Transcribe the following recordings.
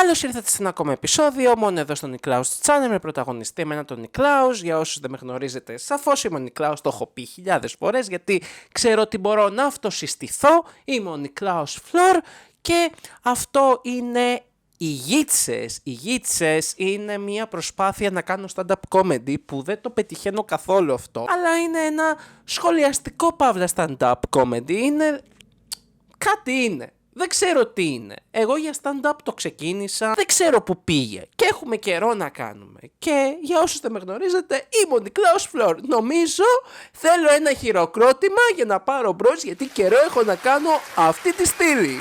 Καλώς ήρθατε σε ένα ακόμα επεισόδιο, μόνο εδώ στο Niklaus Channel, με πρωταγωνιστή εμένα τον Niklaus. Για όσους δεν με γνωρίζετε, σαφώς είμαι ο Niklaus, το έχω πει χιλιάδες φορές, γιατί ξέρω ότι μπορώ να αυτοσυστηθώ. Είμαι ο Niklaus Floor και αυτό είναι οι Γίτσες. Οι Γίτσες είναι μια προσπάθεια να κάνω stand-up comedy που δεν το πετυχαίνω καθόλου αυτό, αλλά είναι ένα σχολιαστικό παύλα stand-up comedy. Είναι... κάτι είναι. Δεν ξέρω τι είναι. Εγώ για stand-up το ξεκίνησα, δεν ξέρω που πήγε και έχουμε καιρό να κάνουμε. Και για όσους δεν με γνωρίζετε, είμαι ο Niklaus Floor. Νομίζω θέλω ένα χειροκρότημα για να πάρω μπρος, γιατί καιρό έχω να κάνω αυτή τη στήλη.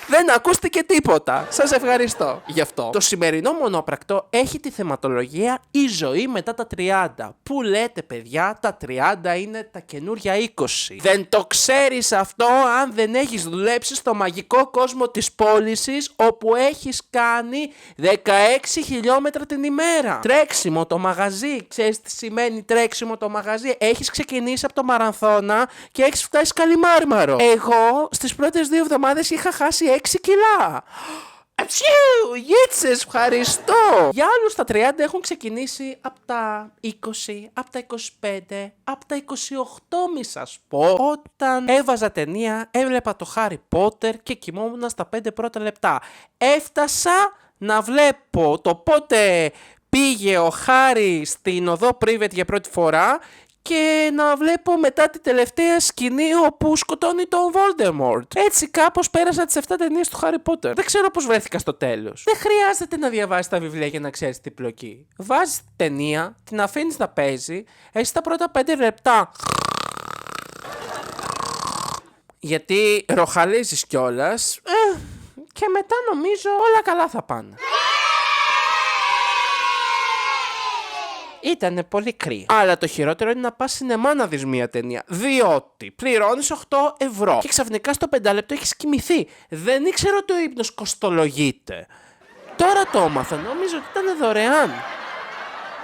Δεν ακούστηκε τίποτα. Σας ευχαριστώ γι' αυτό. Το σημερινό μονόπρακτο έχει τη θεματολογία «Η ζωή μετά τα 30». Που λέτε, παιδιά, τα 30 είναι τα καινούρια 20. Δεν το ξέρεις αυτό αν δεν έχεις δουλέψει στο μαγικό κόσμο της πώλησης, όπου έχεις κάνει 16 χιλιόμετρα την ημέρα. Τρέξιμο το μαγαζί. Ξέρεις τι σημαίνει τρέξιμο το μαγαζί? Έχεις ξεκινήσει από το Μαραθώνα και έχεις φτάσει Καλιμάρμαρο. Εγώ στις πρώτες 2 εβδομάδες είχα χάσει 6 κιλά. Αψιού, Γίτσες, ευχαριστώ. Για άλλους τα 30 έχουν ξεκινήσει από τα 20, από τα 25, από τα 28 μη σας πω. Όταν έβαζα ταινία, έβλεπα το Harry Potter και κοιμόμουν στα 5 πρώτα λεπτά. Έφτασα να βλέπω το πότε πήγε ο Χάρι στην οδό Πρίβετ για πρώτη φορά και να βλέπω μετά τη τελευταία σκηνή όπου σκοτώνει τον Voldemort. Έτσι κάπως πέρασα τις 7 ταινίες του Harry Potter. Δεν ξέρω πώς βρέθηκα στο τέλος. Δεν χρειάζεται να διαβάσεις τα βιβλία για να ξέρεις την πλοκή. Βάζεις την ταινία, την αφήνεις να παίζει, εσύ τα πρώτα 5 λεπτά γιατί ροχαλίζεις κιόλας και μετά νομίζω όλα καλά θα πάνε. Ήτανε πολύ κρύο. Αλλά το χειρότερο είναι να πας σινεμά να δεις μία ταινία. Διότι πληρώνεις 8 ευρώ και ξαφνικά στο 5 λεπτό έχεις κοιμηθεί. Δεν ήξερα ότι ο ύπνος κοστολογείται. Τώρα το έμαθα, νόμιζα ότι ήταν δωρεάν.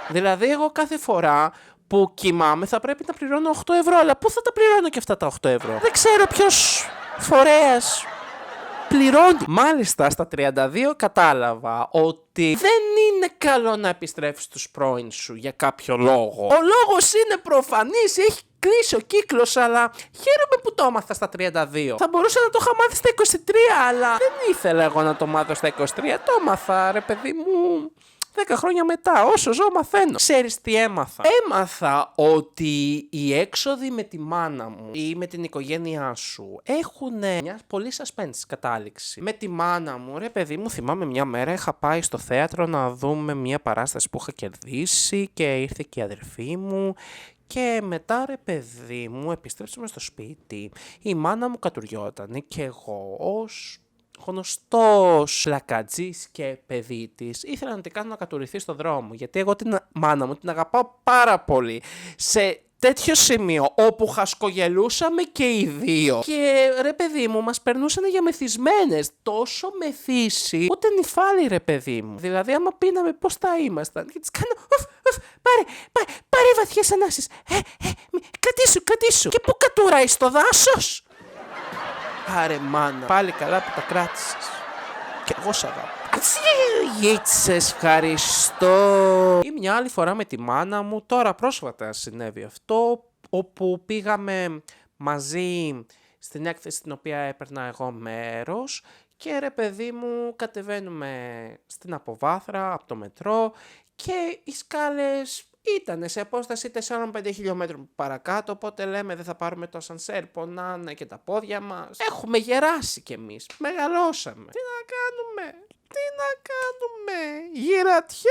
Δηλαδή εγώ κάθε φορά που κοιμάμαι θα πρέπει να πληρώνω 8 ευρώ. Αλλά πού θα τα πληρώνω και αυτά τα 8 ευρώ? Δεν ξέρω ποιος φορέας πληρώνει. Μάλιστα στα 32 κατάλαβα ότι δεν είναι καλό να επιστρέφεις στους πρώην σου για κάποιο λόγο. Ο λόγος είναι προφανής, έχει κλείσει ο κύκλος, αλλά χαίρομαι που το έμαθα στα 32. Θα μπορούσα να το είχα μάθει στα 23, αλλά δεν ήθελα εγώ να το μάθω στα 23. Το έμαθα, ρε παιδί μου, 10 χρόνια μετά, όσο ζω μαθαίνω. Ξέρεις τι έμαθα? Έμαθα ότι οι έξοδοι με τη μάνα μου ή με την οικογένειά σου έχουν μια πολύ suspense κατάληξη. Με τη μάνα μου, ρε παιδί μου, θυμάμαι μια μέρα είχα πάει στο θέατρο να δούμε μια παράσταση που είχα κερδίσει και ήρθε και η αδερφή μου. Και μετά, ρε παιδί μου, επιστρέψαμε στο σπίτι, η μάνα μου κατουριότανε και εγώ ως γνωστός λακατζής και παιδί της ήθελα να την κάνω να κατουρηθεί στο δρόμο, γιατί εγώ την μάνα μου την αγαπάω πάρα πολύ, σε τέτοιο σημείο όπου χασκογελούσαμε και οι δύο και ρε παιδί μου μας περνούσαν για μεθυσμένες, τόσο μεθύσει ούτε νυφάλι, ρε παιδί μου. Δηλαδή άμα πίναμε πώς θα ήμασταν και της κάνω πάρε βαθιές ανάσεις, κρατήσου και πού κατουράει, στο δάσος? Άρε μάνα, πάλι καλά που τα κράτησες. Και εγώ σ' αγαπώ. Γίτσες, ευχαριστώ. Ή μια άλλη φορά με τη μάνα μου, τώρα πρόσφατα συνέβη αυτό, όπου πήγαμε μαζί στην έκθεση στην οποία έπαιρνα εγώ μέρος και ρε παιδί μου κατεβαίνουμε στην Αποβάθρα από το μετρό και οι σκάλες ήτανε σε απόσταση 4-5 χιλιόμετρων παρακάτω, οπότε λέμε δεν θα πάρουμε το ασανσέρ, πονάνε και τα πόδια μας. Έχουμε γεράσει κι εμείς, μεγαλώσαμε. Τι να κάνουμε, γυρατιά.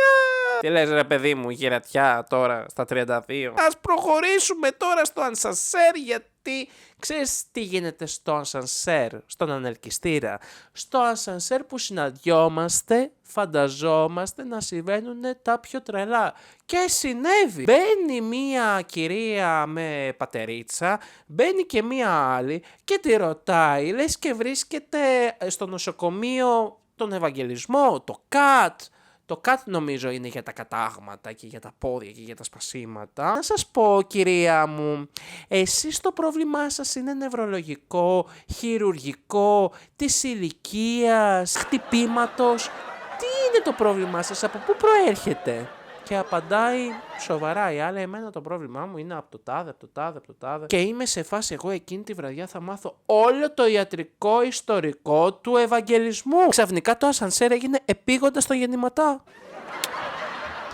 Τι λες ρε παιδί μου, γυρατιά τώρα στα 32? Ας προχωρήσουμε τώρα στο ασανσέρ, γιατί ξέρεις τι γίνεται στο ασανσέρ, στον ανελκυστήρα? Στο ασανσέρ που συναντιόμαστε, φανταζόμαστε να συμβαίνουν τα πιο τρελά. Και συνέβη. Μπαίνει μία κυρία με πατερίτσα, μπαίνει και μία άλλη και τη ρωτάει, λες και βρίσκεται στο νοσοκομείο τον Ευαγγελισμό, το ΚΑΤ, Το κάτι νομίζω είναι για τα κατάγματα και για τα πόδια και για τα σπασίματα. Να σας πω, κυρία μου, εσείς το πρόβλημά σας είναι νευρολογικό, χειρουργικό, της ηλικίας, χτυπήματος. Τι είναι το πρόβλημά σας, από πού προέρχεται? Και απαντάει σοβαρά η άλλη, εμένα το πρόβλημά μου είναι από το τάδε, από το τάδε, από το τάδε. Και είμαι σε φάση, εγώ εκείνη τη βραδιά θα μάθω όλο το ιατρικό ιστορικό του Ευαγγελισμού. Ξαφνικά το ασανσέρ έγινε επίγοντα στο γεννηματά.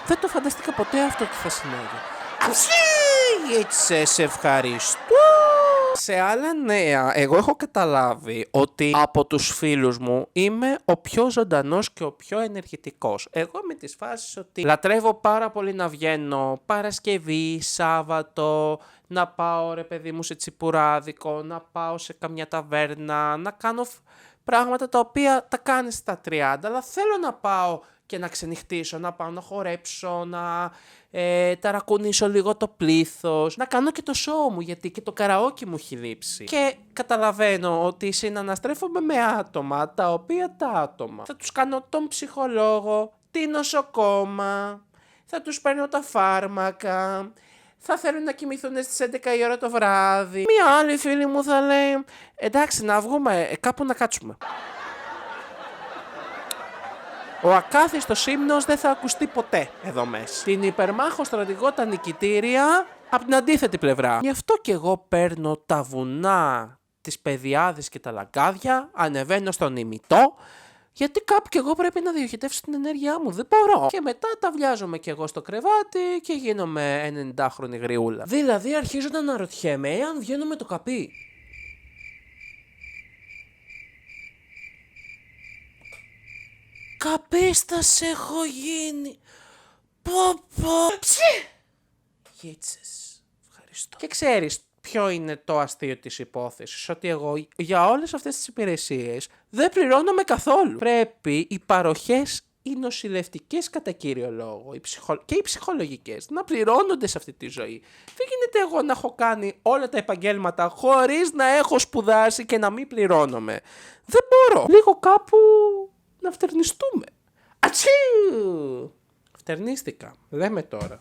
Δεν το φανταστήκα ποτέ αυτό τι θα συνέβη. Έτσι, σε ευχαριστώ. Σε άλλα νέα, εγώ έχω καταλάβει ότι από τους φίλους μου είμαι ο πιο ζωντανός και ο πιο ενεργητικός. Εγώ με τις φάσεις ότι λατρεύω πάρα πολύ να βγαίνω Παρασκευή, Σάββατο, να πάω ρε παιδί μου σε τσιπουράδικο, να πάω σε καμιά ταβέρνα, να κάνω πράγματα τα οποία τα κάνεις στα 30, αλλά θέλω να πάω και να ξενυχτήσω, να πάω να χορέψω, να ταρακουνήσω λίγο το πλήθος, να κάνω και το show μου, γιατί και το καραόκι μου έχει λείψει. Και καταλαβαίνω ότι συναναστρέφομαι με άτομα, τα οποία τα άτομα θα τους κάνω τον ψυχολόγο, τη νοσοκόμα, θα τους παίρνω τα φάρμακα, θα θέλουν να κοιμηθούν στις 11 η ώρα το βράδυ. Μία άλλη φίλη μου θα λέει, εντάξει να βγούμε κάπου να κάτσουμε. Ο ακάθιστος ύμνος δεν θα ακουστεί ποτέ εδώ μέσα. Την υπερμάχο στρατηγό τα νικητήρια από την αντίθετη πλευρά. Γι' αυτό και εγώ παίρνω τα βουνά, τις πεδιάδες και τα λαγκάδια, ανεβαίνω στον ημιτό, γιατί κάπου και εγώ πρέπει να διοχετεύσω την ενέργειά μου. Δεν μπορώ. Και μετά τα βιάζομαι κι εγώ στο κρεβάτι και γίνομαι 90χρονη γριούλα. Δηλαδή αρχίζω να αναρωτιέμαι εάν βγαίνω με το καπί. Καπίστας έχω γίνει. Πω. Γίτσες. Ευχαριστώ. Και ξέρεις ποιο είναι το αστείο της υπόθεσης? Ότι εγώ για όλες αυτές τις υπηρεσίες δεν πληρώνομαι καθόλου. Πρέπει οι παροχές, οι νοσηλευτικές κατά κύριο λόγο και οι ψυχολογικές να πληρώνονται σε αυτή τη ζωή. Δεν γίνεται εγώ να έχω κάνει όλα τα επαγγέλματα χωρίς να έχω σπουδάσει και να μην πληρώνομαι. Δεν μπορώ. Λίγο κάπου να φτερνιστούμε. Ατσίου! Φτερνίστηκα. Λέμε τώρα.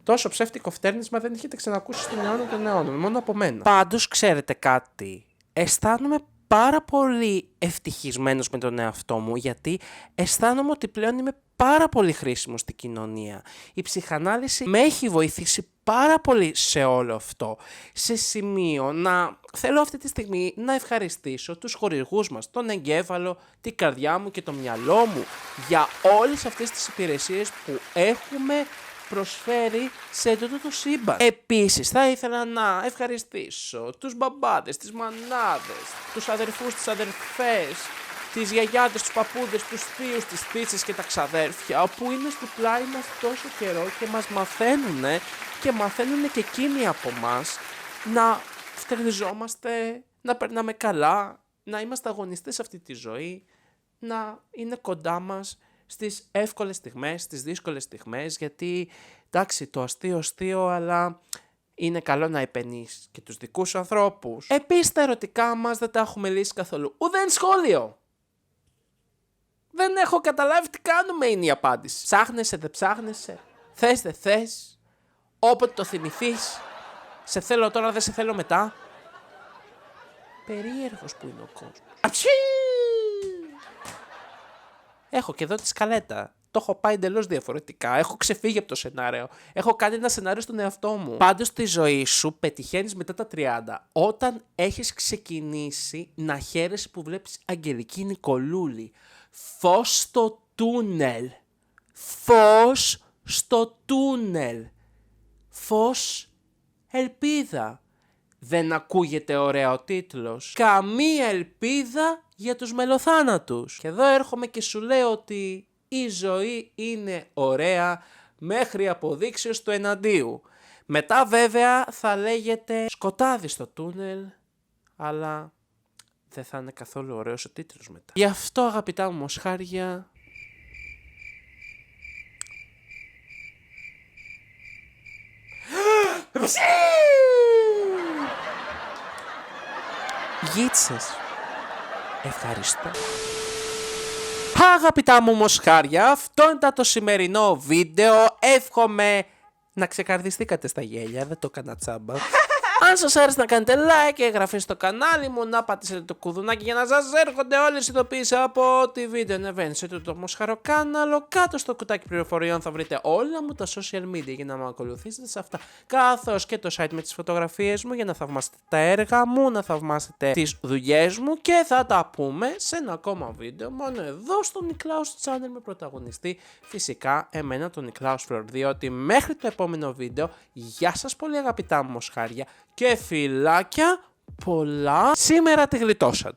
Τόσο ψεύτικο φτέρνισμα δεν έχετε ξανακούσει στον αιώνα των αιώνων. Μόνο από μένα. Πάντως, ξέρετε κάτι? Αισθάνομαι πάρα πολύ ευτυχισμένος με τον εαυτό μου, γιατί αισθάνομαι ότι πλέον είμαι πάρα πολύ χρήσιμος στην κοινωνία. Η ψυχανάλυση με έχει βοηθήσει πάρα πολύ σε όλο αυτό. Σε σημείο να θέλω αυτή τη στιγμή να ευχαριστήσω τους χορηγούς μας, τον εγκέφαλο, την καρδιά μου και το μυαλό μου για όλες αυτές τις υπηρεσίες που έχουμε προσφέρει σε τούτο το σύμπαν. Επίσης θα ήθελα να ευχαριστήσω τους μπαμπάδες, τις μανάδες, τους αδερφούς, τις αδερφές, τις γιαγιάδες, τους παππούδες, τους θείους, τις θείτσες και τα ξαδέρφια, που είναι στο πλάι μας τόσο καιρό και μας μαθαίνουν και εκείνοι από μας να φτερνιζόμαστε, να περνάμε καλά, να είμαστε αγωνιστές σε αυτή τη ζωή, να είναι κοντά μας στις εύκολες στιγμές, στις δύσκολες στιγμές, γιατί εντάξει το αστείο, αλλά είναι καλό να επενείς και τους δικούς σου ανθρώπους. Επίσης τα ερωτικά μας δεν τα έχουμε λύσει καθόλου. Ουδέν σχόλιο! Δεν έχω καταλάβει τι κάνουμε είναι η απάντηση. Ψάχνεσαι, δεν ψάχνεσαι, θες, δεν θες, όποτε το θυμηθείς, σε θέλω τώρα, δεν σε θέλω μετά. Περίεργος που είναι ο κόσμος. Αψί! Έχω και εδώ τη σκαλέτα. Το έχω πάει εντελώς διαφορετικά. Έχω ξεφύγει από το σενάριο. Έχω κάνει ένα σενάριο στον εαυτό μου. Πάντως στη ζωή σου πετυχαίνεις μετά τα 30. Όταν έχεις ξεκινήσει να χαίρεσαι που βλέπεις Αγγελική Νικολούλη. Φως στο τούνελ. Φως στο τούνελ. Φως ελπίδα. Δεν ακούγεται ωραία ο τίτλος? Καμία ελπίδα για τους μελοθάνατους. Και εδώ έρχομαι και σου λέω ότι η ζωή είναι ωραία μέχρι αποδείξεως του εναντίου. Μετά βέβαια θα λέγεται σκοτάδι στο τούνελ, αλλά δεν θα είναι καθόλου ωραίος ο τίτλος μετά. Γι' αυτό αγαπητά μου μοσχάρια, γίτσες, ευχαριστώ. Αγαπητά μου μοσχάρια, αυτό ήταν το σημερινό βίντεο. Εύχομαι να ξεκαρδιστήκατε στα γέλια, δεν το έκανα τσάμπα. Αν σας άρεσε να κάνετε like και εγγραφή στο κανάλι μου, να πατήσετε το κουδουνάκι για να σας έρχονται όλες οι ειδοποιήσεις από ό,τι βίντεο ανεβαίνει σε το μοσχαροκάναλο. Κάτω στο κουτάκι πληροφοριών θα βρείτε όλα μου τα social media για να με ακολουθήσετε σε αυτά. Καθώς και το site με τις φωτογραφίες μου για να θαυμάσετε τα έργα μου, να θαυμάσετε τις δουλειές μου και θα τα πούμε σε ένα ακόμα βίντεο μόνο εδώ στο Niklaus Channel με πρωταγωνιστή φυσικά εμένα τον Niklaus Flor. Διότι μέχρι το επόμενο βίντεο, γεια σας πολύ αγαπητά μου μοσχάρια και φιλάκια πολλά. Σήμερα τη γλιτώσατε.